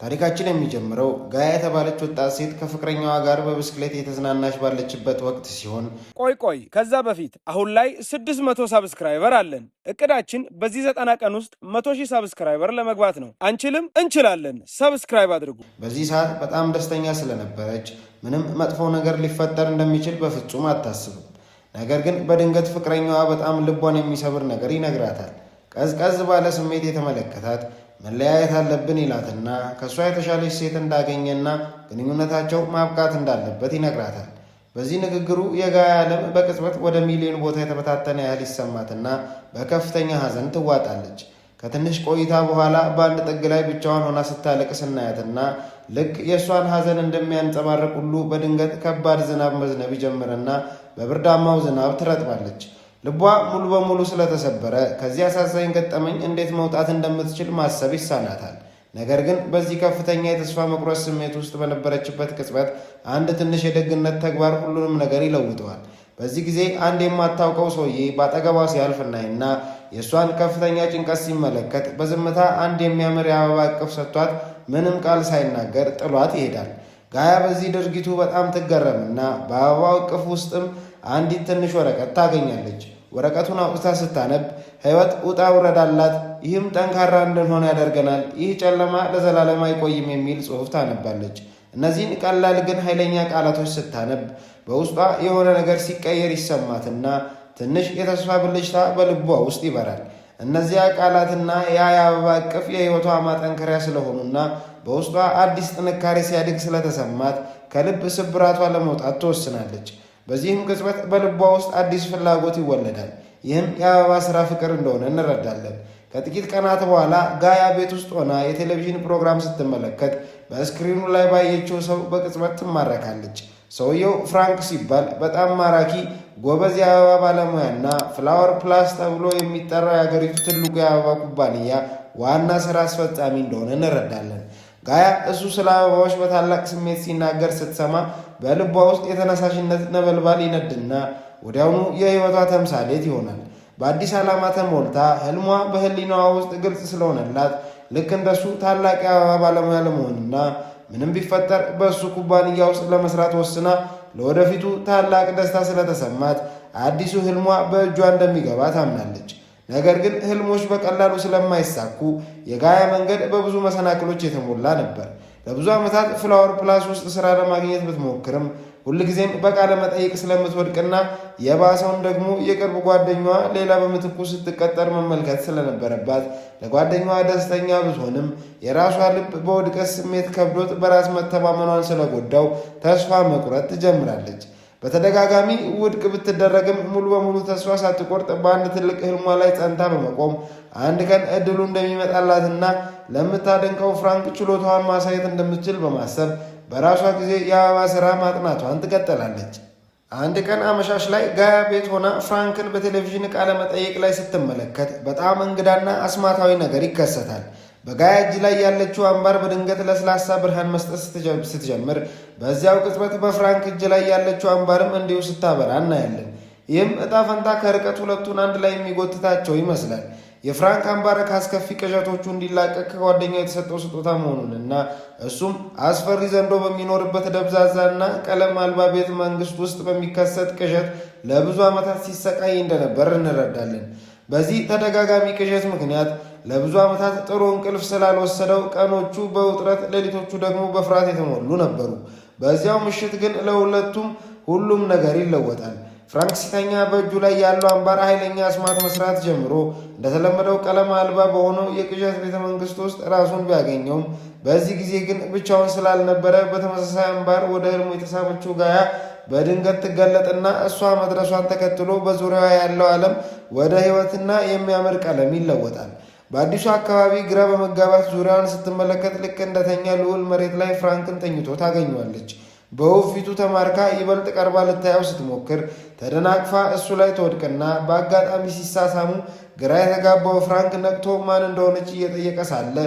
ታሪካችን የሚጀምረው ጋያ የተባለች ወጣት ሴት ከፍቅረኛዋ ጋር በብስክሌት የተዝናናች ባለችበት ወቅት ሲሆን ቆይ ከዛ በፊት አሁን ላይ 600 ሳብስክራይበር አለን። እቅዳችን በዚህ 90 ቀን ውስጥ 100,000 ሳብስክራይበር ለመግባት ነው። አንችልም? እንችላለን። ሰብስክራይብ አድርጉ። በዚህ ሰዓት በጣም ደስተኛ ስለነበረች ምንም መጥፎ ነገር ሊፈጠር እንደሚችል በፍጹም አታስብም። ነገር ግን በድንገት ፍቅረኛዋ በጣም ልቧን የሚሰብር ነገር ይነግራታል። ቀዝቀዝ ባለ ስሜት የተመለከታት መለያየት አለብን ይላትና ከእሷ የተሻለች ሴት እንዳገኘና ግንኙነታቸው ማብቃት እንዳለበት ይነግራታል። በዚህ ንግግሩ የጋያ ዓለም በቅጽበት ወደ ሚሊዮን ቦታ የተበታተነ ያህል ይሰማትና በከፍተኛ ሐዘን ትዋጣለች። ከትንሽ ቆይታ በኋላ በአንድ ጥግ ላይ ብቻዋን ሆና ስታለቅስ እናያትና ልክ የእሷን ሐዘን እንደሚያንጸባርቅ ሁሉ በድንገት ከባድ ዝናብ መዝነብ ይጀምርና በብርዳማው ዝናብ ትረጥባለች። ልቧ ሙሉ በሙሉ ስለተሰበረ ከዚህ አሳዛኝ ገጠመኝ እንዴት መውጣት እንደምትችል ማሰብ ይሳናታል። ነገር ግን በዚህ ከፍተኛ የተስፋ መቁረጥ ስሜት ውስጥ በነበረችበት ቅጽበት አንድ ትንሽ የደግነት ተግባር ሁሉንም ነገር ይለውጠዋል። በዚህ ጊዜ አንድ የማታውቀው ሰውዬ በአጠገቧ ሲያልፍ እናይና የእሷን ከፍተኛ ጭንቀት ሲመለከት በዝምታ አንድ የሚያምር የአበባ እቅፍ ሰጥቷት ምንም ቃል ሳይናገር ጥሏት ይሄዳል። ጋያ በዚህ ድርጊቱ በጣም ትገረምና በአበባው እቅፍ ውስጥም አንዲት ትንሽ ወረቀት ታገኛለች። ወረቀቱን አውጥታ ስታነብ ሕይወት ውጣ ውረድ አላት፣ ይህም ጠንካራ እንድንሆን ያደርገናል፣ ይህ ጨለማ ለዘላለም አይቆይም የሚል ጽሑፍ ታነባለች። እነዚህን ቀላል ግን ኃይለኛ ቃላቶች ስታነብ በውስጧ የሆነ ነገር ሲቀየር ይሰማትና ትንሽ የተስፋ ብልጭታ በልቧ ውስጥ ይበራል። እነዚያ ቃላትና የአበባ እቅፍ የሕይወቷ ማጠንከሪያ ስለሆኑና በውስጧ አዲስ ጥንካሬ ሲያድግ ስለተሰማት ከልብ ስብራቷ ለመውጣት ትወስናለች። በዚህም ቅጽበት በልቧ ውስጥ አዲስ ፍላጎት ይወለዳል። ይህም የአበባ ሥራ ፍቅር እንደሆነ እንረዳለን። ከጥቂት ቀናት በኋላ ጋያ ቤት ውስጥ ሆና የቴሌቪዥን ፕሮግራም ስትመለከት በስክሪኑ ላይ ባየችው ሰው በቅጽበት ትማረካለች። ሰውየው ፍራንክ ሲባል በጣም ማራኪ ጎበዝ የአበባ ባለሙያና ፍላወር ፕላስ ተብሎ የሚጠራው የአገሪቱ ትልቁ የአበባ ኩባንያ ዋና ሥራ አስፈጻሚ እንደሆነ እንረዳለን። ጋያ እሱ ስለ አበባዎች በታላቅ ስሜት ሲናገር ስትሰማ በልቧ ውስጥ የተነሳሽነት ነበልባል ይነድና ወዲያውኑ የሕይወቷ ተምሳሌት ይሆናል። በአዲስ ዓላማ ተሞልታ ህልሟ በህሊናዋ ውስጥ ግልጽ ስለሆነላት ልክ እንደሱ ታላቅ የአበባ ባለሙያ ለመሆንና ምንም ቢፈጠር በእሱ ኩባንያ ውስጥ ለመስራት ወስና ለወደፊቱ ታላቅ ደስታ ስለተሰማት አዲሱ ህልሟ በእጇ እንደሚገባ ታምናለች። ነገር ግን ህልሞች በቀላሉ ስለማይሳኩ የጋያ መንገድ በብዙ መሰናክሎች የተሞላ ነበር። ለብዙ ዓመታት ፍላወር ፕላስ ውስጥ ሥራ ለማግኘት ብትሞክርም ሁልጊዜም በቃለ መጠይቅ ስለምትወድቅና የባሰውን ደግሞ የቅርብ ጓደኛዋ ሌላ በምትኩ ስትቀጠር መመልከት ስለነበረባት ለጓደኛዋ ደስተኛ ብትሆንም የራሷ ልብ በውድቀት ስሜት ከብዶት በራስ መተማመኗን ስለጎዳው ተስፋ መቁረጥ ትጀምራለች። በተደጋጋሚ ውድቅ ብትደረግም ሙሉ በሙሉ ተስፋ ሳትቆርጥ በአንድ ትልቅ ህልሟ ላይ ጸንታ በመቆም አንድ ቀን እድሉ እንደሚመጣላትና ለምታደንቀው ፍራንክ ችሎታዋን ማሳየት እንደምትችል በማሰብ በራሷ ጊዜ የአበባ ሥራ ማጥናቷን ትቀጥላለች። አንድ ቀን አመሻሽ ላይ ጋያ ቤት ሆና ፍራንክን በቴሌቪዥን ቃለ መጠይቅ ላይ ስትመለከት በጣም እንግዳና አስማታዊ ነገር ይከሰታል። በጋያ እጅ ላይ ያለችው አምባር በድንገት ለስላሳ ብርሃን መስጠት ስትጀምር በዚያው ቅጽበት በፍራንክ እጅ ላይ ያለችው አምባርም እንዲሁ ስታበራ እናያለን። ይህም እጣ ፈንታ ከርቀት ሁለቱን አንድ ላይ የሚጎትታቸው ይመስላል። የፍራንክ አምባር ከአስከፊ ቅዠቶቹ እንዲላቀቅ ከጓደኛው የተሰጠው ስጦታ መሆኑንና እሱም አስፈሪ ዘንዶ በሚኖርበት ደብዛዛና ቀለም አልባ ቤተ መንግሥት ውስጥ በሚከሰት ቅዠት ለብዙ ዓመታት ሲሰቃይ እንደነበር እንረዳለን። በዚህ ተደጋጋሚ ቅዠት ምክንያት ለብዙ ዓመታት ጥሩ እንቅልፍ ስላልወሰደው ቀኖቹ በውጥረት ሌሊቶቹ ደግሞ በፍርሃት የተሞሉ ነበሩ። በዚያው ምሽት ግን ለሁለቱም ሁሉም ነገር ይለወጣል። ፍራንክ ሲተኛ በእጁ ላይ ያለው አምባር ኃይለኛ አስማት መስራት ጀምሮ እንደተለመደው ቀለም አልባ በሆነው የቅዠት ቤተ መንግሥት ውስጥ ራሱን ቢያገኘውም በዚህ ጊዜ ግን ብቻውን ስላልነበረ በተመሳሳይ አምባር ወደ ህልሙ የተሳበችው ጋያ በድንገት ትገለጥና እሷ መድረሷን ተከትሎ በዙሪያዋ ያለው ዓለም ወደ ሕይወትና የሚያምር ቀለም ይለወጣል። በአዲሱ አካባቢ ግራ በመጋባት ዙሪያውን ስትመለከት ልክ እንደተኛ ልዑል መሬት ላይ ፍራንክን ተኝቶ ታገኘዋለች። በውብ ፊቱ ተማርካ ይበልጥ ቀርባ ልታየው ስትሞክር ተደናቅፋ እሱ ላይ ትወድቅና በአጋጣሚ ሲሳሳሙ ግራ የተጋባው ፍራንክ ነቅቶ ማን እንደሆነች እየጠየቀ ሳለ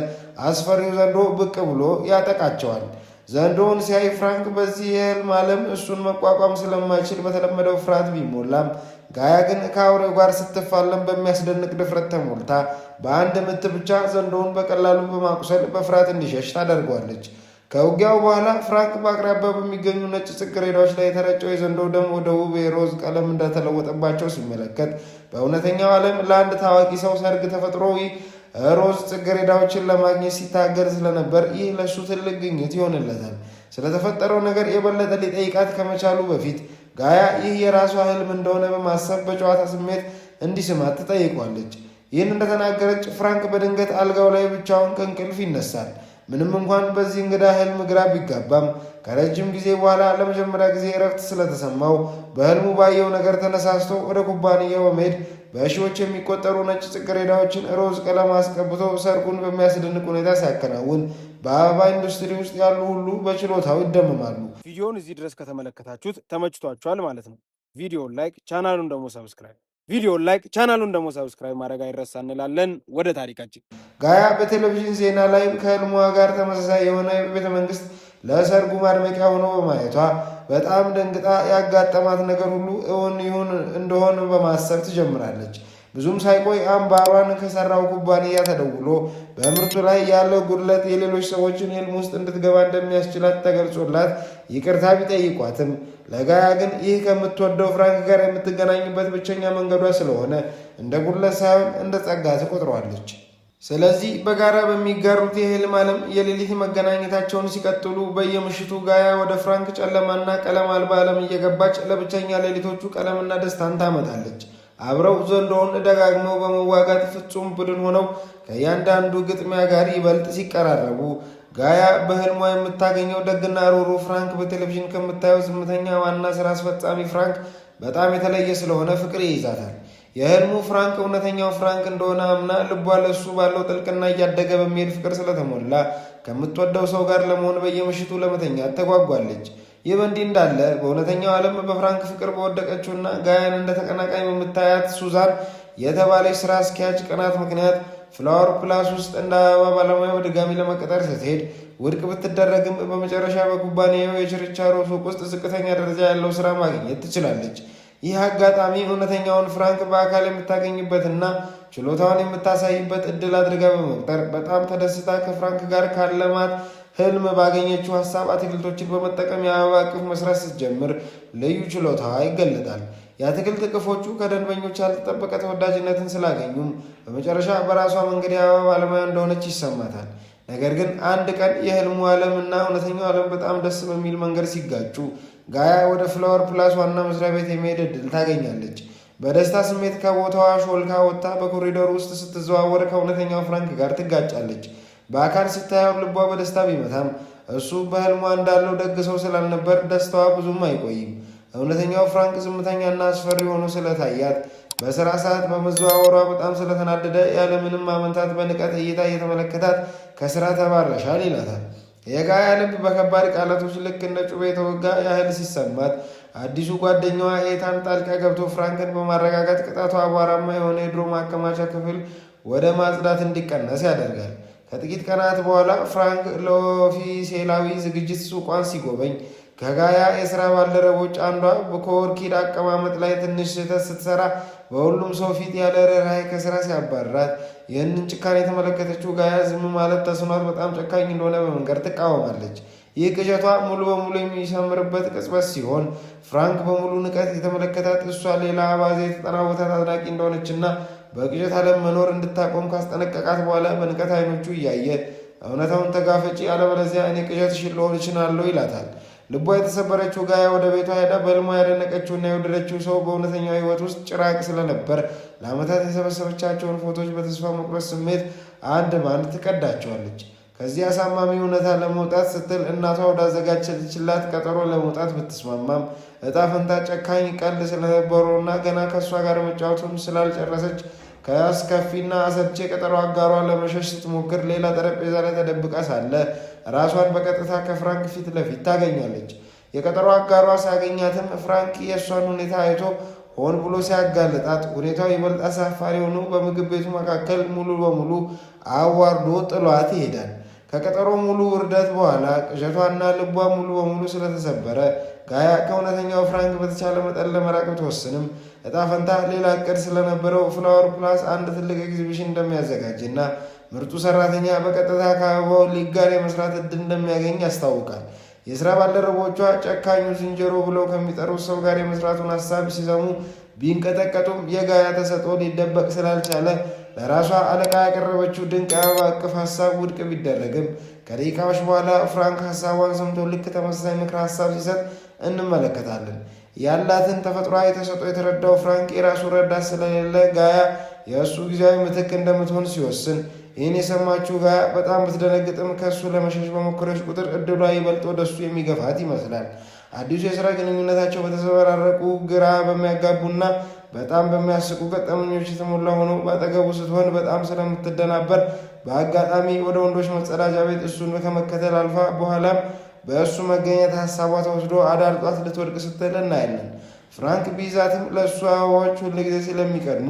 አስፈሪው ዘንዶ ብቅ ብሎ ያጠቃቸዋል። ዘንዶውን ሲያይ ፍራንክ በዚህ የህልም ዓለም እሱን መቋቋም ስለማይችል በተለመደው ፍርሃት ቢሞላም ጋያ ግን ከአውሬው ጋር ስትፋለም በሚያስደንቅ ድፍረት ተሞልታ በአንድ ምት ብቻ ዘንዶውን በቀላሉ በማቁሰል በፍርሃት እንዲሸሽ ታደርገዋለች። ከውጊያው በኋላ ፍራንክ በአቅራቢያው በሚገኙ ነጭ ጽጌረዳዎች ላይ የተረጨው የዘንዶ ደም ወደ ውብ የሮዝ ቀለም እንደተለወጠባቸው ሲመለከት በእውነተኛው ዓለም ለአንድ ታዋቂ ሰው ሰርግ ተፈጥሮዊ ሮዝ ጽጌረዳዎችን ለማግኘት ሲታገል ስለነበር ይህ ለሱ ትልቅ ግኝት ይሆንለታል። ስለተፈጠረው ነገር የበለጠ ሊጠይቃት ከመቻሉ በፊት ጋያ ይህ የራሷ ህልም እንደሆነ በማሰብ በጨዋታ ስሜት እንዲስማት ትጠይቋለች። ይህን እንደተናገረች ፍራንክ በድንገት አልጋው ላይ ብቻውን ከእንቅልፍ ይነሳል። ምንም እንኳን በዚህ እንግዳ ህልም ግራ ቢጋባም ከረጅም ጊዜ በኋላ ለመጀመሪያ ጊዜ እረፍት ስለተሰማው በህልሙ ባየው ነገር ተነሳስቶ ወደ ኩባንያው በመሄድ በሺዎች የሚቆጠሩ ነጭ ጽጌረዳዎችን ሮዝ ቀለም አስቀብቶ ሰርጉን በሚያስደንቅ ሁኔታ ሲያከናውን በአበባ ኢንዱስትሪ ውስጥ ያሉ ሁሉ በችሎታው ይደመማሉ። ቪዲዮውን እዚህ ድረስ ከተመለከታችሁት ተመችቷችኋል ማለት ነው። ቪዲዮውን ላይክ፣ ቻናሉን ደግሞ ሰብስክራይብ ማድረግ አይረሳ እንላለን። ወደ ታሪካችን ጋያ በቴሌቪዥን ዜና ላይ ከህልሟ ጋር ተመሳሳይ የሆነ ቤተ መንግስት ለሰርጉ ማድመቂያ ሆኖ በማየቷ በጣም ደንግጣ ያጋጠማት ነገር ሁሉ እውን ይሁን እንደሆን በማሰብ ትጀምራለች። ብዙም ሳይቆይ አምባሯን ከሰራው ኩባንያ ተደውሎ በምርቱ ላይ ያለው ጉድለት የሌሎች ሰዎችን ህልም ውስጥ እንድትገባ እንደሚያስችላት ተገልጾላት ይቅርታ ቢጠይቋትም ለጋያ ግን ይህ ከምትወደው ፍራንክ ጋር የምትገናኝበት ብቸኛ መንገዷ ስለሆነ እንደ ጉድለት ሳይሆን እንደ ጸጋ ትቆጥሯለች። ስለዚህ በጋራ በሚጋሩት የህልም ዓለም የሌሊት መገናኘታቸውን ሲቀጥሉ በየምሽቱ ጋያ ወደ ፍራንክ ጨለማና ቀለም አልባ ዓለም እየገባች ለብቸኛ ሌሊቶቹ ቀለምና ደስታን ታመጣለች። አብረው ዘንዶውን ደጋግመው በመዋጋት ፍጹም ቡድን ሆነው ከእያንዳንዱ ግጥሚያ ጋር ይበልጥ ሲቀራረቡ ጋያ በህልሟ የምታገኘው ደግና ሮሮ ፍራንክ በቴሌቪዥን ከምታየው ዝምተኛ ዋና ስራ አስፈጻሚ ፍራንክ በጣም የተለየ ስለሆነ ፍቅር ይይዛታል። የህልሙ ፍራንክ እውነተኛው ፍራንክ እንደሆነ አምና ልቧ ለሱ ባለው ጥልቅና እያደገ በሚሄድ ፍቅር ስለተሞላ ከምትወደው ሰው ጋር ለመሆን በየምሽቱ ለመተኛት ተጓጓለች። ይህ በእንዲህ እንዳለ በእውነተኛው ዓለም በፍራንክ ፍቅር በወደቀችውና ጋያን እንደ ተቀናቃኝ በምታያት ሱዛን የተባለች ስራ አስኪያጅ ቅናት ምክንያት ፍላወር ፕላስ ውስጥ እንደ አበባ ባለሙያ በድጋሚ ለመቀጠር ስትሄድ ውድቅ ብትደረግም በመጨረሻ በኩባንያው የችርቻሮ ሱቅ ውስጥ ዝቅተኛ ደረጃ ያለው ስራ ማግኘት ትችላለች። ይህ አጋጣሚ እውነተኛውን ፍራንክ በአካል የምታገኝበትና ችሎታውን የምታሳይበት እድል አድርጋ በመቁጠር በጣም ተደስታ ከፍራንክ ጋር ካለማት ህልም ባገኘችው ሀሳብ አትክልቶችን በመጠቀም የአበባ እቅፍ መስራት ስትጀምር ልዩ ችሎታዋ ይገለጣል። የአትክልት እቅፎቹ ከደንበኞች ያልተጠበቀ ተወዳጅነትን ስላገኙም በመጨረሻ በራሷ መንገድ የአበባ ባለሙያ እንደሆነች ይሰማታል። ነገር ግን አንድ ቀን የህልሙ ዓለም እና እውነተኛው ዓለም በጣም ደስ በሚል መንገድ ሲጋጩ ጋያ ወደ ፍላወር ፕላስ ዋና መስሪያ ቤት የመሄድ እድል ታገኛለች። በደስታ ስሜት ከቦታዋ ሾልካ ወጥታ በኮሪደር ውስጥ ስትዘዋወር ከእውነተኛው ፍራንክ ጋር ትጋጫለች። በአካል ስታየው ልቧ በደስታ ቢመታም እሱ በህልሟ እንዳለው ደግ ሰው ስላልነበር ደስታዋ ብዙም አይቆይም። እውነተኛው ፍራንክ ዝምተኛና አስፈሪ ሆኖ ስለታያት በስራ ሰዓት በመዘዋወሯ በጣም ስለተናደደ ያለምንም ማመንታት በንቀት እይታ እየተመለከታት ከስራ ተባረሻል ይላታል። የጋያ ልብ በከባድ ቃላቶች ልክ እንደ ጩቤ የተወጋ ያህል ሲሰማት አዲሱ ጓደኛዋ ኤታን ጣልቃ ገብቶ ፍራንክን በማረጋጋት ቅጣቱ አቧራማ የሆነ የድሮ ማከማቻ ክፍል ወደ ማጽዳት እንዲቀነስ ያደርጋል። ከጥቂት ቀናት በኋላ ፍራንክ ለኦፊሴላዊ ዝግጅት ሱቋን ሲጎበኝ ከጋያ የሥራ ባልደረቦች አንዷ በኮርኪድ አቀማመጥ ላይ ትንሽ ስህተት ስትሰራ በሁሉም ሰው ፊት ያለ ርኅራኄ ከሥራ ሲያባርራት ይህንን ጭካኔ የተመለከተችው ጋያ ዝም ማለት ተስኗት በጣም ጨካኝ እንደሆነ በመንገር ትቃወማለች። ይህ ቅዠቷ ሙሉ በሙሉ የሚሰምርበት ቅጽበት ሲሆን ፍራንክ በሙሉ ንቀት የተመለከታት እሷ ሌላ አባዜ የተጠናወታት አድናቂ እንደሆነችና በቅዠት ዓለም መኖር እንድታቆም ካስጠነቀቃት በኋላ በንቀት አይኖቹ እያየ እውነታውን ተጋፈጪ፣ አለበለዚያ እኔ ቅዠትሽን ልሆን እችላለሁ ይላታል። ልቧ የተሰበረችው ጋያ ወደ ቤቷ ሄዳ በሕልሟ ያደነቀችውና የወደደችው ሰው በእውነተኛው ሕይወት ውስጥ ጭራቅ ስለነበር ለዓመታት የሰበሰበቻቸውን ፎቶች በተስፋ መቁረጥ ስሜት አንድ ባንድ ትቀዳቸዋለች። ከዚህ አሳማሚ እውነታ ለመውጣት ስትል እናቷ ወዳዘጋጀችላት ቀጠሮ ለመውጣት ብትስማማም እጣ ፈንታ ጨካኝ ቀልድ ስለነበረውና ገና ከእሷ ጋር መጫወቱን ስላልጨረሰች ከአስከፊና አሰልቺ የቀጠሮ አጋሯ ለመሸሽ ስትሞክር ሌላ ጠረጴዛ ላይ ተደብቃ ሳለ ራሷን በቀጥታ ከፍራንክ ፊት ለፊት ታገኛለች። የቀጠሮ አጋሯ ሲያገኛትም ፍራንክ የእሷን ሁኔታ አይቶ ሆን ብሎ ሲያጋልጣት ሁኔታው ይበልጥ አሳፋሪ ሆኖ በምግብ ቤቱ መካከል ሙሉ በሙሉ አዋርዶ ጥሏት ይሄዳል። ከቀጠሮ ሙሉ ውርደት በኋላ ቅዠቷና ልቧ ሙሉ በሙሉ ስለተሰበረ ጋያ ከእውነተኛው ፍራንክ በተቻለ መጠን ለመራቅ ብትወስንም እጣ ፈንታ ሌላ እቅድ ስለነበረው ፍላወር ፕላስ አንድ ትልቅ ኤግዚቢሽን እንደሚያዘጋጅና ምርጡ ሰራተኛ በቀጥታ ከአበባው ሊግ ጋር የመስራት እድል እንደሚያገኝ ያስታውቃል። የሥራ ባልደረቦቿ ጨካኙ ዝንጀሮ ብለው ከሚጠሩት ሰው ጋር የመስራቱን ሀሳብ ሲሰሙ ቢንቀጠቀጡም የጋያ ተሰጥኦ ሊደበቅ ስላልቻለ ለራሷ አለቃ ያቀረበችው ድንቅ አበባ እቅፍ ሀሳብ ውድቅ ቢደረግም ከደቂቃዎች በኋላ ፍራንክ ሀሳቧን ሰምቶ ልክ ተመሳሳይ ምክር ሀሳብ ሲሰጥ እንመለከታለን። ያላትን ተፈጥሯዊ ተሰጥኦ የተረዳው ፍራንክ የራሱ ረዳት ስለሌለ ጋያ የእሱ ጊዜያዊ ምትክ እንደምትሆን ሲወስን ይህን የሰማችው ጋያ በጣም ብትደነግጥም ከእሱ ለመሸሽ በሞከረች ቁጥር እድሏ ይበልጥ ወደሱ የሚገፋት ይመስላል። አዲሱ የሥራ ግንኙነታቸው በተዘበራረቁ ግራ በሚያጋቡና በጣም በሚያስቁ ገጠመኞች የተሞላ ሆኖ በአጠገቡ ስትሆን በጣም ስለምትደናበር በአጋጣሚ ወደ ወንዶች መጸዳጃ ቤት እሱን ከመከተል አልፋ በኋላም በእሱ መገኘት ሀሳቧ ተወስዶ አዳርጧት ልትወድቅ ስትል እናያለን። ፍራንክ ቢይዛትም ለእሱ አበባዎች ሁልጊዜ ስለሚቀድሙ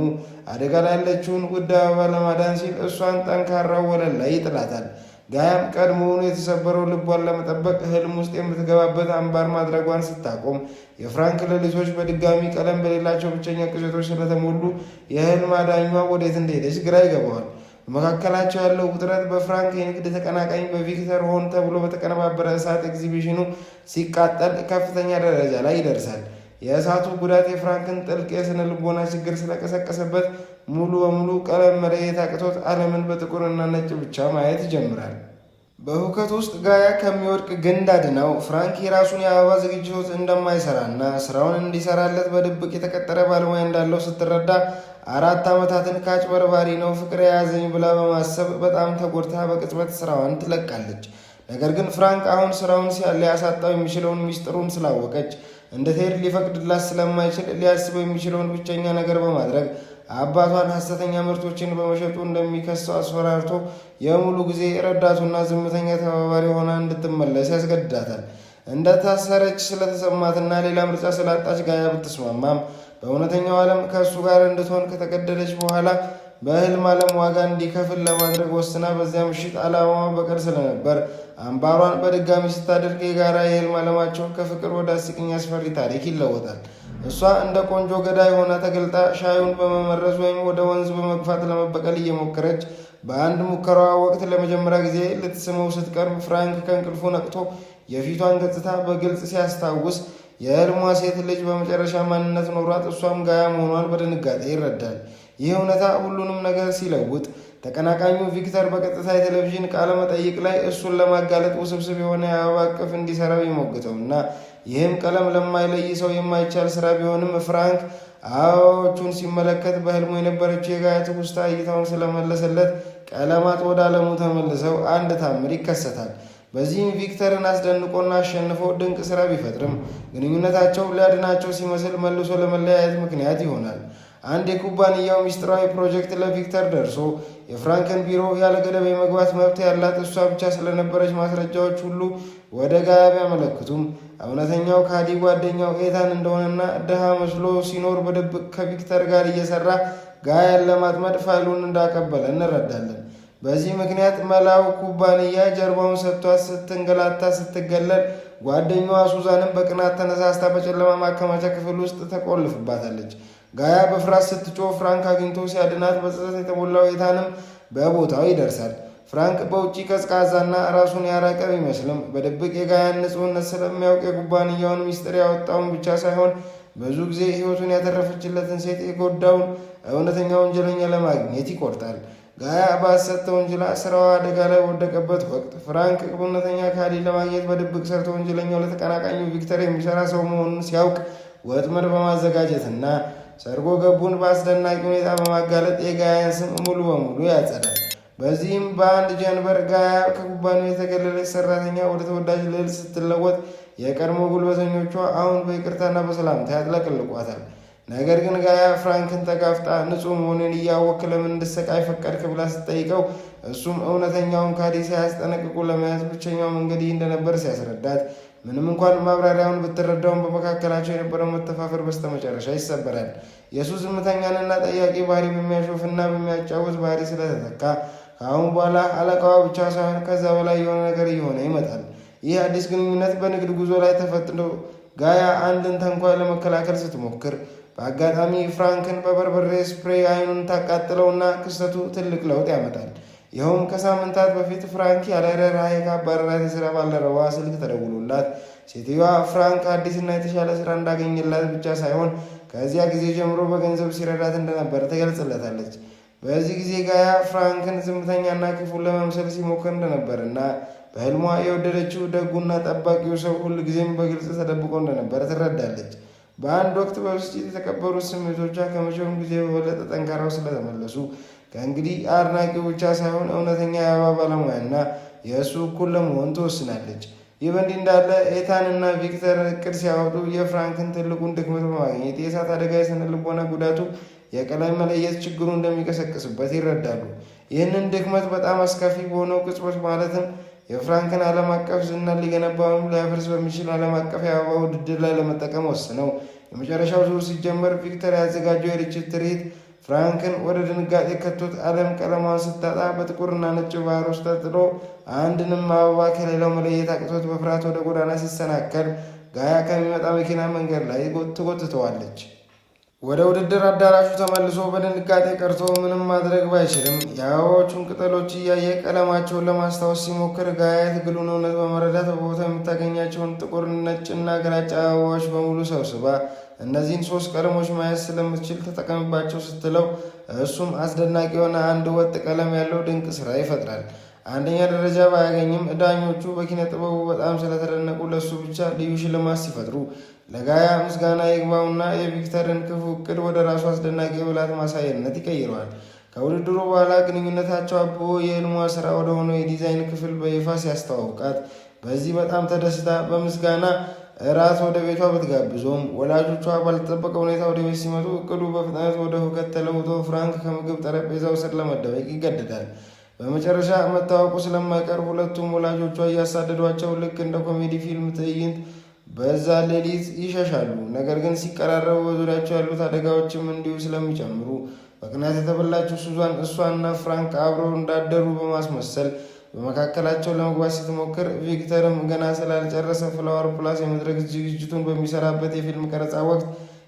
አደጋ ላይ ያለችውን ውድ አበባ ለማዳን ሲል እሷን ጠንካራው ወለል ላይ ይጥላታል። ጋያም ቀድሞውኑ የተሰበረው ልቧን ለመጠበቅ ህልም ውስጥ የምትገባበት አምባር ማድረጓን ስታቆም የፍራንክ ሌሊቶች በድጋሚ ቀለም በሌላቸው ብቸኛ ቅዠቶች ስለተሞሉ የህልም አዳኟ ወዴት እንደሄደች ግራ ይገባዋል። በመካከላቸው ያለው ውጥረት በፍራንክ የንግድ ተቀናቃኝ በቪክተር ሆን ተብሎ በተቀነባበረ እሳት ኤግዚቢሽኑ ሲቃጠል ከፍተኛ ደረጃ ላይ ይደርሳል። የእሳቱ ጉዳት የፍራንክን ጥልቅ የስነ ልቦና ችግር ስለቀሰቀሰበት ሙሉ በሙሉ ቀለም መለየት አቅቶት ዓለምን በጥቁርና ነጭ ብቻ ማየት ይጀምራል። በሁከት ውስጥ ጋያ ከሚወድቅ ግንድ አድናው ፍራንክ የራሱን የአበባ ዝግጅቶች እንደማይሰራና ስራውን እንዲሰራለት በድብቅ የተቀጠረ ባለሙያ እንዳለው ስትረዳ 4 ዓመታትን ከአጭበርባሪ ነው ፍቅር የያዘኝ ብላ በማሰብ በጣም ተጎድታ በቅጽበት ስራዋን ትለቃለች። ነገር ግን ፍራንክ አሁን ስራውን ሊያሳጣው የሚችለውን ሚስጥሩን ስላወቀች እንድትሄድ ሊፈቅድላት ስለማይችል ሊያስበው የሚችለውን ብቸኛ ነገር በማድረግ አባቷን ሐሰተኛ ምርቶችን በመሸጡ እንደሚከሰው አስፈራርቶ የሙሉ ጊዜ ረዳቱና ዝምተኛ ተባባሪ ሆና እንድትመለስ ያስገድዳታል። እንደታሰረች ስለተሰማትና ሌላ ምርጫ ስላጣች ጋያ ብትስማማም በእውነተኛው ዓለም ከእሱ ጋር እንድትሆን ከተገደደች በኋላ በህልም ዓለም ዋጋ እንዲከፍል ለማድረግ ወስና በዚያ ምሽት ዓላማዋ በቀል ስለነበር አምባሯን በድጋሚ ስታደርግ የጋራ የህልም ዓለማቸው ከፍቅር ወደ አስቂኝ አስፈሪ ታሪክ ይለወጣል። እሷ እንደ ቆንጆ ገዳይ ሆና ተገልጣ ሻዩን በመመረዝ ወይም ወደ ወንዝ በመግፋት ለመበቀል እየሞከረች በአንድ ሙከራዋ ወቅት ለመጀመሪያ ጊዜ ልትስመው ስትቀርብ ፍራንክ ከእንቅልፉ ነቅቶ የፊቷን ገጽታ በግልጽ ሲያስታውስ የህልሟ ሴት ልጅ በመጨረሻ ማንነት ኖሯት እሷም ጋያ መሆኗን በድንጋጤ ይረዳል። ይህ እውነታ ሁሉንም ነገር ሲለውጥ ተቀናቃኙ ቪክተር በቀጥታ የቴሌቪዥን ቃለ መጠይቅ ላይ እሱን ለማጋለጥ ውስብስብ የሆነ የአበባ እቅፍ እንዲሰራ ይሞግተውና ይህም ቀለም ለማይለይ ሰው የማይቻል ስራ ቢሆንም ፍራንክ አበባዎቹን ሲመለከት በህልሙ የነበረችው የጋያ ትውስታ እይታውን ስለመለሰለት ቀለማት ወደ ዓለሙ ተመልሰው አንድ ታምር ይከሰታል። በዚህም ቪክተርን አስደንቆና አሸንፎ ድንቅ ስራ ቢፈጥርም ግንኙነታቸው ሊያድናቸው ሲመስል መልሶ ለመለያየት ምክንያት ይሆናል። አንድ የኩባንያው ሚስጥራዊ ፕሮጀክት ለቪክተር ደርሶ የፍራንክን ቢሮ ያለ ገደብ የመግባት መብት ያላት እሷ ብቻ ስለነበረች ማስረጃዎች ሁሉ ወደ ጋያ ቢያመለክቱም እውነተኛው ካዲ ጓደኛው ኤታን እንደሆነና ድሃ መስሎ ሲኖር በድብቅ ከቪክተር ጋር እየሰራ ጋያን ለማጥመድ ፋይሉን እንዳቀበለ እንረዳለን። በዚህ ምክንያት መላው ኩባንያ ጀርባውን ሰጥቷት ስትንገላታ ስትገለል፣ ጓደኛዋ ሱዛንም በቅናት ተነሳስታ በጨለማ ማከማቻ ክፍል ውስጥ ተቆልፍባታለች። ጋያ በፍርሃት ስትጮህ ፍራንክ አግኝቶ ሲያድናት በጸጸት የተሞላው ኤታንም በቦታው ይደርሳል። ፍራንክ በውጭ ቀዝቃዛና ራሱን ያራቀ ቢመስልም በድብቅ የጋያን ንጹህነት ስለሚያውቅ የኩባንያውን ሚስጥር ያወጣውን ብቻ ሳይሆን ብዙ ጊዜ ሕይወቱን ያተረፈችለትን ሴት የጎዳውን እውነተኛ ወንጀለኛ ለማግኘት ይቆርጣል። ጋያ በሐሰት ተወንጅላ ስራዋ አደጋ ላይ ወደቀበት ወቅት ፍራንክ እውነተኛ ካዲ ለማግኘት በድብቅ ሰርቶ ወንጀለኛው ለተቀናቃኙ ቪክተር የሚሰራ ሰው መሆኑን ሲያውቅ ወጥመድ በማዘጋጀትና ሰርጎ ገቡን በአስደናቂ ሁኔታ በማጋለጥ የጋያን ስም ሙሉ በሙሉ ያጸዳል። በዚህም በአንድ ጀንበር ጋያ ከኩባንያው የተገለለች ሰራተኛ ወደ ተወዳጅ ልዕልት ስትለወጥ የቀድሞ ጉልበተኞቿ አሁን በይቅርታና በሰላምታ ያጥለቅልቋታል። ነገር ግን ጋያ ፍራንክን ተጋፍጣ ንጹሕ መሆኑን እያወክ ለምን እንድሰቃይ ፈቀድክ ብላ ስትጠይቀው እሱም እውነተኛውን ካዲ ሳያስጠነቅቁ ለመያዝ ብቸኛው መንገድ ይህ እንደነበር ሲያስረዳት ምንም እንኳን ማብራሪያውን ብትረዳውን በመካከላቸው የነበረው መተፋፈር በስተመጨረሻ ይሰበራል። የሱ ዝምተኛንና ጠያቂ ባህሪ በሚያሾፍና በሚያጫውት ባህሪ ስለተተካ ከአሁን በኋላ አለቃዋ ብቻ ሳይሆን ከዛ በላይ የሆነ ነገር እየሆነ ይመጣል። ይህ አዲስ ግንኙነት በንግድ ጉዞ ላይ ተፈትኖ ጋያ አንድን ተንኳይ ለመከላከል ስትሞክር በአጋጣሚ ፍራንክን በበርበሬ ስፕሬይ አይኑን ታቃጥለውና ክስተቱ ትልቅ ለውጥ ያመጣል። ይኸውም ከሳምንታት በፊት ፍራንክ ያለ ርኅራኄ ካባረራት የሥራ ባልደረባዋ ስልክ ተደውሎላት ሴትዮዋ ፍራንክ አዲስና የተሻለ ሥራ እንዳገኘላት ብቻ ሳይሆን ከዚያ ጊዜ ጀምሮ በገንዘብ ሲረዳት እንደነበረ ትገልጽለታለች። በዚህ ጊዜ ጋያ ፍራንክን ዝምተኛና ክፉን ለመምሰል ሲሞክር እንደነበርና በሕልሟ የወደደችው ደጉና ጠባቂው ሰው ሁል ጊዜም በግልጽ ተደብቆ እንደነበረ ትረዳለች። በአንድ ወቅት በውስጥ የተቀበሩት ስሜቶቿ ከመቼውም ጊዜ በበለጠ ጠንካራው ስለተመለሱ ከእንግዲህ አድናቂው ብቻ ሳይሆን እውነተኛ የአበባ ባለሙያና የእሱ እኩል ለመሆን ትወስናለች። ይህ በእንዲህ እንዳለ ኤታንና ቪክተር እቅድ ሲያወጡ የፍራንክን ትልቁን ድክመት በማግኘት የእሳት አደጋ የስነ ልቦና ጉዳቱ የቀለም መለየት ችግሩ እንደሚቀሰቅስበት ይረዳሉ። ይህንን ድክመት በጣም አስከፊ በሆነው ቅጽበት ማለትም የፍራንክን ዓለም አቀፍ ዝናን ሊገነባውም ሊያፈርስ በሚችል ዓለም አቀፍ የአበባ ውድድር ላይ ለመጠቀም ወስነው የመጨረሻው ዙር ሲጀመር ቪክተር ያዘጋጀው የርችት ትርኢት ፍራንክን ወደ ድንጋጤ ከቶት ዓለም ቀለሟን ስታጣ በጥቁርና ነጭ ባህር ውስጥ ተጥሎ አንድንም አበባ ከሌላው መለየት አቅቶት በፍርሃት ወደ ጎዳና ሲሰናከል ጋያ ከሚመጣ መኪና መንገድ ላይ ትጎትተዋለች። ወደ ውድድር አዳራሹ ተመልሶ በድንጋጤ ቀርቶ ምንም ማድረግ ባይችልም የአበባዎቹን ቅጠሎች እያየ ቀለማቸውን ለማስታወስ ሲሞክር ጋያ የትግሉን እውነት በመረዳት በቦታው የምታገኛቸውን ጥቁር፣ ነጭና ግራጫ አበባዎች በሙሉ ሰብስባ እነዚህን 3 ቀለሞች ማየት ስለምትችል ተጠቀምባቸው ስትለው እሱም አስደናቂ የሆነ አንድ ወጥ ቀለም ያለው ድንቅ ስራ ይፈጥራል። አንደኛ ደረጃ ባያገኝም ዳኞቹ በኪነ ጥበቡ በጣም ስለተደነቁ ለሱ ብቻ ልዩ ሽልማት ሲፈጥሩ ለጋያ ምስጋና ይግባውና የቪክተርን ክፉ እቅድ ወደ ራሱ አስደናቂ የብልሃት ማሳየነት ይቀይረዋል። ከውድድሩ በኋላ ግንኙነታቸው አብቦ የህልሟ ስራ ወደ ሆነው የዲዛይን ክፍል በይፋ ሲያስተዋውቃት በዚህ በጣም ተደስታ በምስጋና እራት ወደ ቤቷ ብትጋብዞም ወላጆቿ ባልተጠበቀ ሁኔታ ወደ ቤት ሲመጡ እቅዱ በፍጥነት ወደ ሁከት ተለውጦ ፍራንክ ከምግብ ጠረጴዛው ስር ለመደበቅ ይገደዳል። በመጨረሻ መታወቁ ስለማይቀር ሁለቱም ወላጆቿ እያሳደዷቸው ልክ እንደ ኮሜዲ ፊልም ትዕይንት በዛ ሌሊት ይሸሻሉ። ነገር ግን ሲቀራረቡ በዙሪያቸው ያሉት አደጋዎችም እንዲሁ ስለሚጨምሩ በቅናት የተበላችው ሱዛን እሷና ፍራንክ አብረው እንዳደሩ በማስመሰል በመካከላቸው ለመግባት ስትሞክር ቪክተርም ገና ስላልጨረሰ ፍላወር ፕላስ የመድረክ ዝግጅቱን በሚሰራበት የፊልም ቀረጻ ወቅት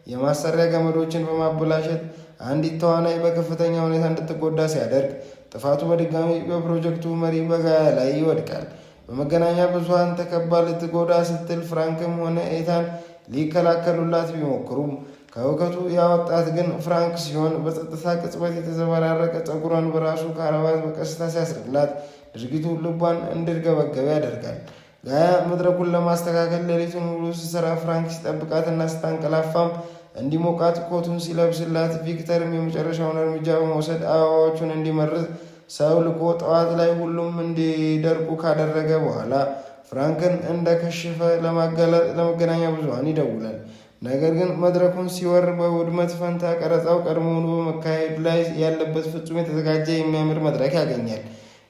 የማሰሪያ ገመዶችን በማበላሸት አንዲት ተዋናይ በከፍተኛ ሁኔታ እንድትጎዳ ሲያደርግ ጥፋቱ በድጋሚ በፕሮጀክቱ መሪ በጋያ ላይ ይወድቃል። በመገናኛ ብዙኃን ተከባ ልትጎዳ ስትል ፍራንክም ሆነ ኤታን ሊከላከሉላት ቢሞክሩም ከእውከቱ ያወጣት ግን ፍራንክ ሲሆን በጸጥታ ቅጽበት የተዘበራረቀ ጸጉሯን በራሱ ካራባት በቀስታ ሲያስርላት ድርጊቱ ልቧን እንድርገበገበ ያደርጋል። ጋያ መድረኩን ለማስተካከል ሌሊቱን ሙሉ ስትሰራ ፍራንክ ሲጠብቃትና ስታንቀላፋም እንዲሞቃት ኮቱን ሲለብስላት ቪክተርም የመጨረሻውን እርምጃ በመውሰድ አበባዎቹን እንዲመርዝ ሰው ልኮ ጠዋት ላይ ሁሉም እንዲደርቁ ካደረገ በኋላ ፍራንክን እንደከሸፈ ለማጋለጥ ለመገናኛ ብዙኃን ይደውላል። ነገር ግን መድረኩን ሲወር በውድመት ፈንታ ቀረጻው ቀድሞውኑ በመካሄድ ላይ ያለበት ፍጹም የተዘጋጀ የሚያምር መድረክ ያገኛል።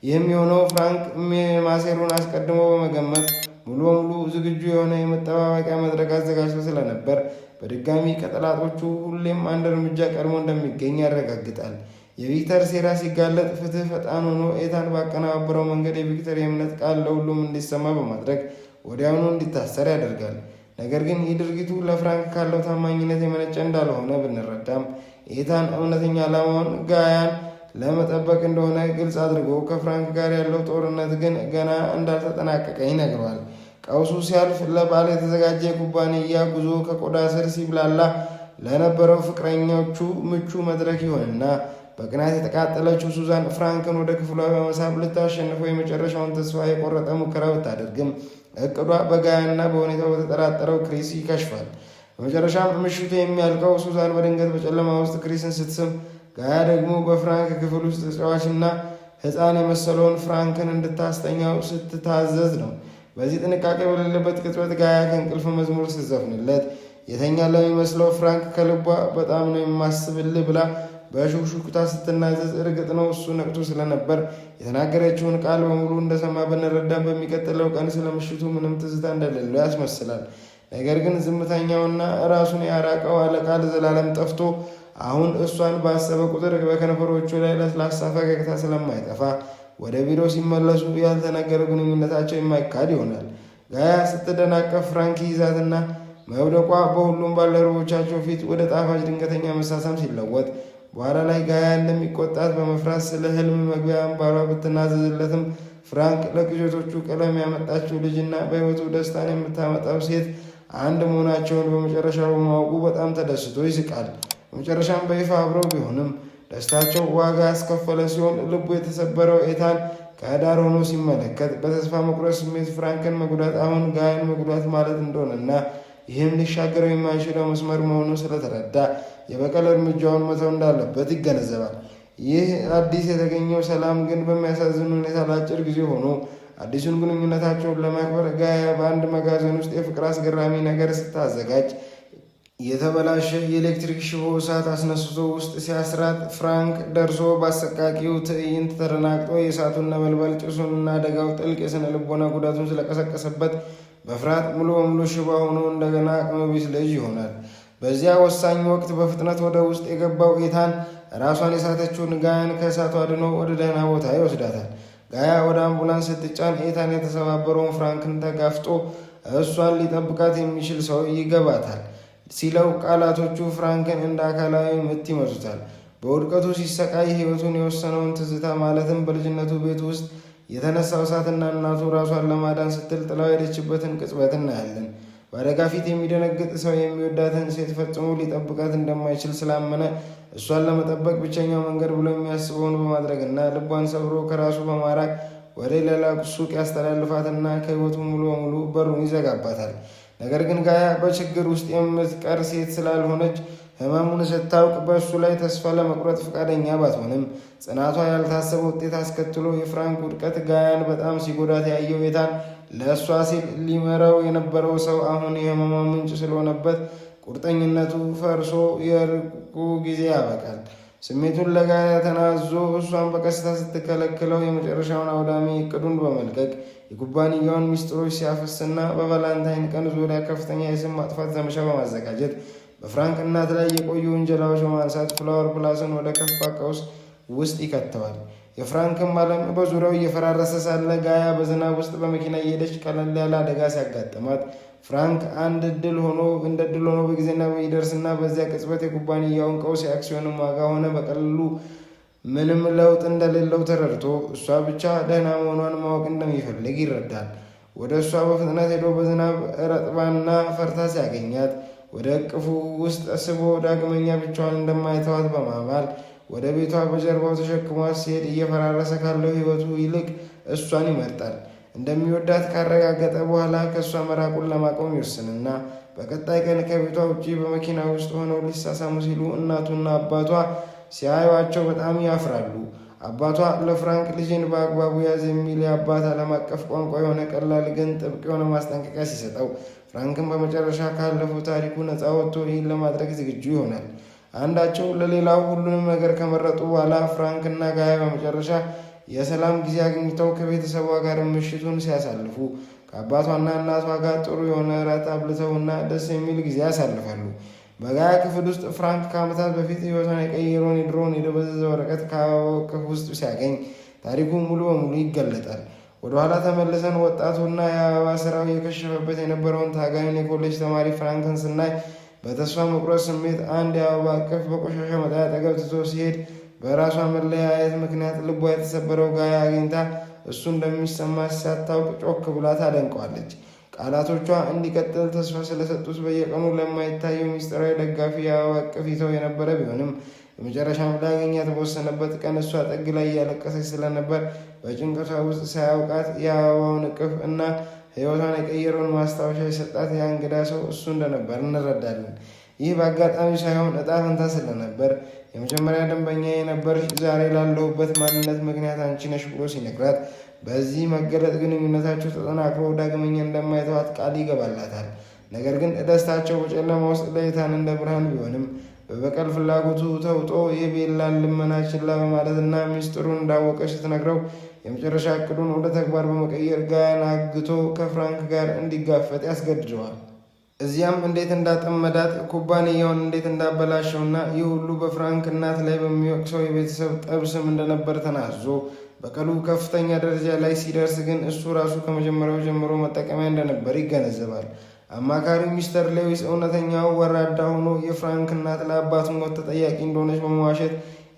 ይህም የሆነው ፍራንክ ማሴሩን አስቀድሞ በመገመት ሙሉ በሙሉ ዝግጁ የሆነ የመጠባበቂያ መድረክ አዘጋጅቶ ስለነበር በድጋሚ ከጠላቶቹ ሁሌም አንድ እርምጃ ቀድሞ እንደሚገኝ ያረጋግጣል። የቪክተር ሴራ ሲጋለጥ ፍትህ ፈጣን ሆኖ ኤታን ባቀነባበረው መንገድ የቪክተር የእምነት ቃል ለሁሉም እንዲሰማ በማድረግ ወዲያውኑ እንዲታሰር ያደርጋል። ነገር ግን ይህ ድርጊቱ ለፍራንክ ካለው ታማኝነት የመነጨ እንዳልሆነ ብንረዳም ኤታን እውነተኛ ዓላማውን ጋያን ለመጠበቅ እንደሆነ ግልጽ አድርጎ ከፍራንክ ጋር ያለው ጦርነት ግን ገና እንዳልተጠናቀቀ ይነግረዋል። ቀውሱ ሲያልፍ ለበዓል የተዘጋጀ የኩባንያ ጉዞ ከቆዳ ስር ሲብላላ ለነበረው ፍቅረኞቹ ምቹ መድረክ ይሆንና በቅናት የተቃጠለችው ሱዛን ፍራንክን ወደ ክፍሏ በመሳብ ልታሸንፈው የመጨረሻውን ተስፋ የቆረጠ ሙከራ ብታደርግም እቅዷ በጋያና በሁኔታው በተጠራጠረው ክሪስ ይከሽፋል። በመጨረሻም ምሽቱ የሚያልቀው ሱዛን በድንገት በጨለማ ውስጥ ክሪስን ስትስም፣ ጋያ ደግሞ በፍራንክ ክፍል ውስጥ ተጫዋችና ሕፃን የመሰለውን ፍራንክን እንድታስተኛው ስትታዘዝ ነው። በዚህ ጥንቃቄ በሌለበት ቅጽበት ጋያ ከእንቅልፍ መዝሙር ስትዘፍንለት የተኛ ለሚመስለው ፍራንክ ከልቧ በጣም ነው የማስብልህ ብላ በሹክሹክታ ስትናዘዝ፣ እርግጥ ነው እሱ ነቅቶ ስለነበር የተናገረችውን ቃል በሙሉ እንደሰማ ብንረዳም በሚቀጥለው ቀን ስለ ምሽቱ ምንም ትዝታ እንደሌለው ያስመስላል። ነገር ግን ዝምተኛውና ራሱን ያራቀው አለቃ ለዘላለም ጠፍቶ አሁን እሷን ባሰበ ቁጥር በከንፈሮቹ ላይ ለስላሳ ፈገግታ ስለማይጠፋ ወደ ቢሮ ሲመለሱ ያልተነገረ ግንኙነታቸው የማይካድ ይሆናል። ጋያ ስትደናቀፍ ፍራንክ ይዛትና መውደቋ በሁሉም ባልደረቦቻቸው ፊት ወደ ጣፋጭ ድንገተኛ መሳሳም ሲለወጥ በኋላ ላይ ጋያ እንደሚቆጣት በመፍራት ስለ ህልም መግቢያ አምባሯ ብትናዘዝለትም ፍራንክ ለቅዠቶቹ ቀለም ያመጣችው ልጅና በሕይወቱ ደስታን የምታመጣው ሴት አንድ መሆናቸውን በመጨረሻ በማወቁ በጣም ተደስቶ ይስቃል። በመጨረሻም በይፋ አብረው ቢሆንም ደስታቸው ዋጋ ያስከፈለ ሲሆን ልቡ የተሰበረው ኤታን ከዳር ሆኖ ሲመለከት በተስፋ መቁረጥ ስሜት ፍራንክን መጉዳት አሁን ጋያን መጉዳት ማለት እንደሆነና ይህም ሊሻገረው የማይችለው መስመር መሆኑን ስለተረዳ የበቀል እርምጃውን መተው እንዳለበት ይገነዘባል። ይህ አዲስ የተገኘው ሰላም ግን በሚያሳዝን ሁኔታ ለአጭር ጊዜ ሆኖ አዲሱን ግንኙነታቸውን ለማክበር ጋያ በአንድ መጋዘን ውስጥ የፍቅር አስገራሚ ነገር ስታዘጋጅ የተበላሸ የኤሌክትሪክ ሽቦ እሳት አስነስቶ ውስጥ ሲያስራት ፍራንክ ደርሶ በአሰቃቂው ትዕይንት ተደናግጦ የእሳቱን ነበልባል ጭሱንና አደጋው ጥልቅ የሥነ ልቦና ጉዳቱን ስለቀሰቀሰበት በፍርሃት ሙሉ በሙሉ ሽባ ሆኖ እንደገና አቅመ ቢስ ልጅ ይሆናል። በዚያ ወሳኝ ወቅት በፍጥነት ወደ ውስጥ የገባው ኤታን ራሷን የሳተችውን ጋያን ከእሳቱ አድኖ ወደ ደህና ቦታ ይወስዳታል። ጋያ ወደ አምቡላንስ ስትጫን ኤታን የተሰባበረውን ፍራንክን ተጋፍጦ እሷን ሊጠብቃት የሚችል ሰው ይገባታል ሲለው ቃላቶቹ ፍራንክን እንደ አካላዊ ምት ይመቱታል። በውድቀቱ ሲሰቃይ ሕይወቱን የወሰነውን ትዝታ ማለትም በልጅነቱ ቤት ውስጥ የተነሳው እሳትና እናቱ ራሷን ለማዳን ስትል ጥላው ሄደችበትን ቅጽበት እናያለን። በአደጋ ፊት የሚደነግጥ ሰው የሚወዳትን ሴት ፈጽሞ ሊጠብቃት እንደማይችል ስላመነ እሷን ለመጠበቅ ብቸኛው መንገድ ብሎ የሚያስበውን በማድረግና ልቧን ሰብሮ ከራሱ በማራቅ ወደ ሌላ ሱቅ ያስተላልፋትና ከሕይወቱ ሙሉ በሙሉ በሩን ይዘጋባታል። ነገር ግን ጋያ በችግር ውስጥ የምትቀር ሴት ስላልሆነች ህመሙን ስታውቅ በእሱ ላይ ተስፋ ለመቁረጥ ፈቃደኛ ባትሆንም ጽናቷ ያልታሰበ ውጤት አስከትሎ የፍራንክ ውድቀት ጋያን በጣም ሲጎዳት ያየው ኤታን ለእሷ ሲል ሊመራው የነበረው ሰው አሁን የህመሟ ምንጭ ስለሆነበት ቁርጠኝነቱ ፈርሶ የርቁ ጊዜ ያበቃል። ስሜቱን ለጋያ ተናዞ እሷን በቀስታ ስትከለክለው የመጨረሻውን አውዳሚ እቅዱን በመልቀቅ የኩባንያውን ሚስጥሮች ሲያፈስና በቫላንታይን ቀን ዙሪያ ከፍተኛ የስም ማጥፋት ዘመቻ በማዘጋጀት በፍራንክ እናት ላይ የቆዩ ውንጀላዎች በማንሳት ፍላወር ፕላስን ወደ ከፋ ቀውስ ውስጥ ይከተዋል። የፍራንክም ዓለም በዙሪያው እየፈራረሰ ሳለ ጋያ በዝናብ ውስጥ በመኪና እየሄደች ቀለል ያለ አደጋ ሲያጋጥማት ፍራንክ እንደ ድል ሆኖ በጊዜና ይደርስና በዚያ ቅጽበት የኩባንያውን ቀውስ የአክሲዮንም ዋጋ ሆነ በቀላሉ ምንም ለውጥ እንደሌለው ተረድቶ እሷ ብቻ ደህና መሆኗን ማወቅ እንደሚፈልግ ይረዳል። ወደ እሷ በፍጥነት ሄዶ በዝናብ ረጥባና ፈርታ ሲያገኛት ወደ እቅፉ ውስጥ ስቦ ዳግመኛ ብቻዋን እንደማይተዋት በማማል ወደ ቤቷ በጀርባው ተሸክሟት ሲሄድ እየፈራረሰ ካለው ሕይወቱ ይልቅ እሷን ይመርጣል። እንደሚወዳት ካረጋገጠ በኋላ ከእሷ መራቁን ለማቆም ይወስንና በቀጣይ ቀን ከቤቷ ውጪ በመኪና ውስጥ ሆነው ሊሳሳሙ ሲሉ እናቱና አባቷ ሲያዩዋቸው በጣም ያፍራሉ። አባቷ ለፍራንክ ልጅን በአግባቡ ያዝ የሚል የአባት ዓለም አቀፍ ቋንቋ የሆነ ቀላል ግን ጥብቅ የሆነ ማስጠንቀቂያ ሲሰጠው ፍራንክን በመጨረሻ ካለፈው ታሪኩ ነፃ ወጥቶ ይህን ለማድረግ ዝግጁ ይሆናል። አንዳቸው ለሌላው ሁሉንም ነገር ከመረጡ በኋላ ፍራንክና ጋያ በመጨረሻ የሰላም ጊዜ አግኝተው ከቤተሰቧ ጋር ምሽቱን ሲያሳልፉ ከአባቷና እናቷ ጋር ጥሩ የሆነ እራት አብልተውና ደስ የሚል ጊዜ ያሳልፋሉ። በጋያ ክፍል ውስጥ ፍራንክ ከዓመታት በፊት ሕይወቷን የቀየረውን የድሮውን የደበዘዘ ወረቀት ከአበባው እቅፍ ውስጥ ሲያገኝ ታሪኩ ሙሉ በሙሉ ይገለጣል። ወደኋላ ተመልሰን ወጣቱና የአበባ ስራው የከሸፈበት የነበረውን ታጋዩን የኮሌጅ ተማሪ ፍራንክን ስናይ በተስፋ መቁረጥ ስሜት አንድ የአበባ እቅፍ በቆሻሻ መጣያ አጠገብ ትቶ ሲሄድ በራሷ መለያየት ምክንያት ልቧ የተሰበረው ጋያ አግኝታ እሱ እንደሚሰማት ሳታውቅ ጮክ ብላ ታደንቀዋለች። ቃላቶቿ እንዲቀጥል ተስፋ ስለሰጡት በየቀኑ ለማይታየው ሚስጥራዊ ደጋፊ የአበባ እቅፍ ይተው የነበረ ቢሆንም በመጨረሻም ላገኛት በወሰነበት ቀን እሷ ጥግ ላይ እያለቀሰች ስለነበር በጭንቀቷ ውስጥ ሳያውቃት የአበባውን እቅፍ እና ሕይወቷን የቀየረውን ማስታወሻ የሰጣት የእንግዳ ሰው እሱ እንደነበር እንረዳለን። ይህ በአጋጣሚ ሳይሆን እጣ ፈንታ ስለነበር የመጀመሪያ ደንበኛ የነበርሽ ዛሬ ላለሁበት ማንነት ምክንያት አንቺ ነሽ ብሎ ሲነግራት በዚህ መገለጥ ግንኙነታቸው ተጠናክሮ ዳግመኛ እንደማይተዋት ቃል ይገባላታል። ነገር ግን ደስታቸው በጨለማ ውስጥ ለኤታን እንደ ብርሃን ቢሆንም በበቀል ፍላጎቱ ተውጦ የቤላን ልመና ችላ በማለትና ሚስጥሩን እንዳወቀች ስትነግረው የመጨረሻ እቅዱን ወደ ተግባር በመቀየር ጋያን አግቶ ከፍራንክ ጋር እንዲጋፈጥ ያስገድደዋል። እዚያም እንዴት እንዳጠመዳት ኩባንያውን እንዴት እንዳበላሸውና ይህ ሁሉ በፍራንክ እናት ላይ በሚወቅሰው የቤተሰብ ጠብ ስም እንደነበር ተናዞ በቀሉ ከፍተኛ ደረጃ ላይ ሲደርስ ግን እሱ ራሱ ከመጀመሪያው ጀምሮ መጠቀሚያ እንደነበር ይገነዘባል። አማካሪው ሚስተር ሌዊስ እውነተኛው ወራዳ ሆኖ የፍራንክ እናት ለአባቱ ሞት ተጠያቂ እንደሆነች በመዋሸት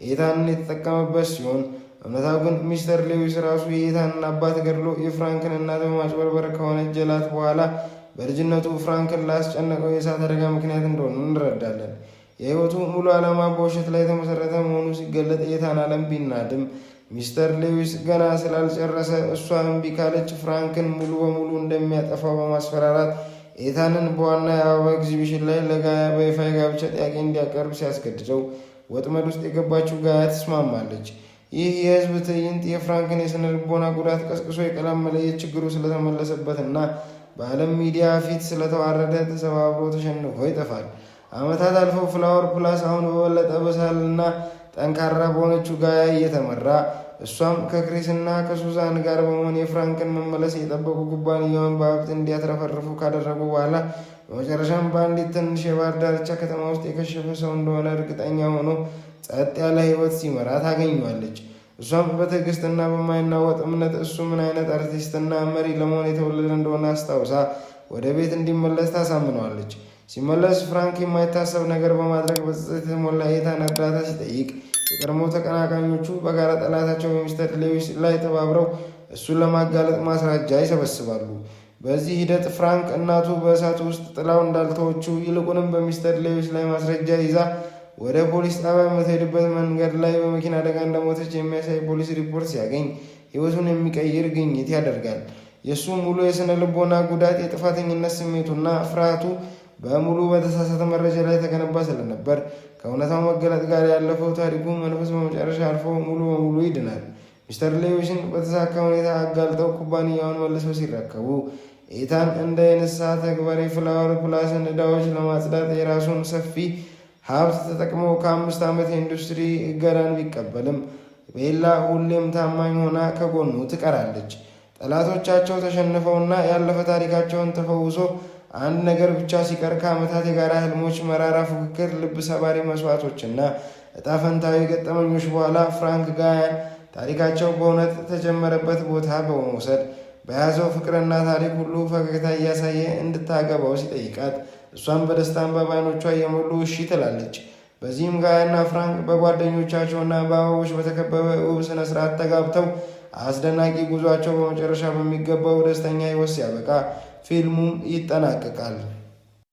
ኤታንን የተጠቀመበት ሲሆን እውነታው ግን ሚስተር ሌዊስ ራሱ የኤታንን አባት ገድሎ የፍራንክን እናት በማጭበርበር ከወነጀላት በኋላ በልጅነቱ ፍራንክን ላስጨነቀው የእሳት አደጋ ምክንያት እንደሆኑ እንረዳለን። የህይወቱ ሙሉ ዓላማ በውሸት ላይ የተመሰረተ መሆኑ ሲገለጥ ኤታን ዓለም ቢናድም ሚስተር ሌዊስ ገና ስላልጨረሰ እሷ እምቢ ካለች ፍራንክን ሙሉ በሙሉ እንደሚያጠፋው በማስፈራራት ኤታንን በዋና የአበባ ኤግዚቢሽን ላይ ለጋያ በይፋ የጋብቻ ጥያቄ እንዲያቀርብ ሲያስገድደው ወጥመድ ውስጥ የገባችው ጋያ ትስማማለች። ይህ የህዝብ ትዕይንት የፍራንክን የስነ ልቦና ጉዳት ቀስቅሶ የቀለም መለየት ችግሩ ስለተመለሰበትና በዓለም ሚዲያ ፊት ስለተዋረደ ተሰባብሮ ተሸንፎ ይጠፋል። ዓመታት አልፈው ፍላወር ፕላስ አሁን በበለጠ በሳልና ጠንካራ በሆነችው ጋያ እየተመራ እሷም ከክሪስና ከሱዛን ጋር በመሆን የፍራንክን መመለስ የጠበቁ ኩባንያውን በሀብት እንዲያትረፈርፉ ካደረጉ በኋላ በመጨረሻም በአንዲት ትንሽ የባህር ዳርቻ ከተማ ውስጥ የከሸፈ ሰው እንደሆነ እርግጠኛ ሆኖ ጸጥ ያለ ህይወት ሲመራ ታገኘዋለች። እሷም በትዕግስትና በማይናወጥ እምነት እሱ ምን አይነት አርቲስትና መሪ ለመሆን የተወለደ እንደሆነ አስታውሳ ወደ ቤት እንዲመለስ ታሳምነዋለች። ሲመለስ ፍራንክ የማይታሰብ ነገር በማድረግ በጸጸት የተሞላ ኤታን እርዳታ ሲጠይቅ የቀድሞ ተቀናቃኞቹ በጋራ ጠላታቸው በሚስተር ሌዊስ ላይ ተባብረው እሱን ለማጋለጥ ማስረጃ ይሰበስባሉ። በዚህ ሂደት ፍራንክ እናቱ በእሳቱ ውስጥ ጥላው እንዳልተወችው ይልቁንም በሚስተር ሌዊስ ላይ ማስረጃ ይዛ ወደ ፖሊስ ጣቢያ የምትሄድበት መንገድ ላይ በመኪና አደጋ እንደሞተች የሚያሳይ ፖሊስ ሪፖርት ሲያገኝ ህይወቱን የሚቀይር ግኝት ያደርጋል። የእሱ ሙሉ የስነ ልቦና ጉዳት የጥፋተኝነት ስሜቱና ፍርሃቱ በሙሉ በተሳሳተ መረጃ ላይ የተገነባ ስለነበር ከእውነታው መገለጥ ጋር ያለፈው ታሪኩ መንፈስ በመጨረሻ አልፎ ሙሉ በሙሉ ይድናል። ሚስተር ሌዊስን በተሳካ ሁኔታ አጋልጠው ኩባንያውን መልሰው ሲረከቡ ኤታን እንደ የንስሐ ተግባር የፍላወር ፕላስን ዕዳዎች ለማጽዳት የራሱን ሰፊ ሀብት ተጠቅሞ ከ5 ዓመት የኢንዱስትሪ እገዳን ቢቀበልም ቤላ ሁሌም ታማኝ ሆና ከጎኑ ትቀራለች። ጠላቶቻቸው ተሸንፈውና ያለፈ ታሪካቸውን ተፈውሶ አንድ ነገር ብቻ ሲቀር ከዓመታት የጋራ ህልሞች፣ መራራ ፉክክር፣ ልብ ሰባሪ መስዋዕቶችና እጣ ፈንታዊ ገጠመኞች በኋላ ፍራንክ ጋያን ታሪካቸው በእውነት ተጀመረበት ቦታ በመውሰድ በያዘው ፍቅርና ታሪክ ሁሉ ፈገግታ እያሳየ እንድታገባው ሲጠይቃት እሷን በደስታን በዓይኖቿ እየሞሉ እሺ ትላለች። በዚህም ጋያና ፍራንክ በጓደኞቻቸውና በአበቦች በተከበበ ውብ ስነ ስርዓት ተጋብተው አስደናቂ ጉዟቸው በመጨረሻ በሚገባው ደስተኛ ህይወት ሲያበቃ ፊልሙም ይጠናቀቃል።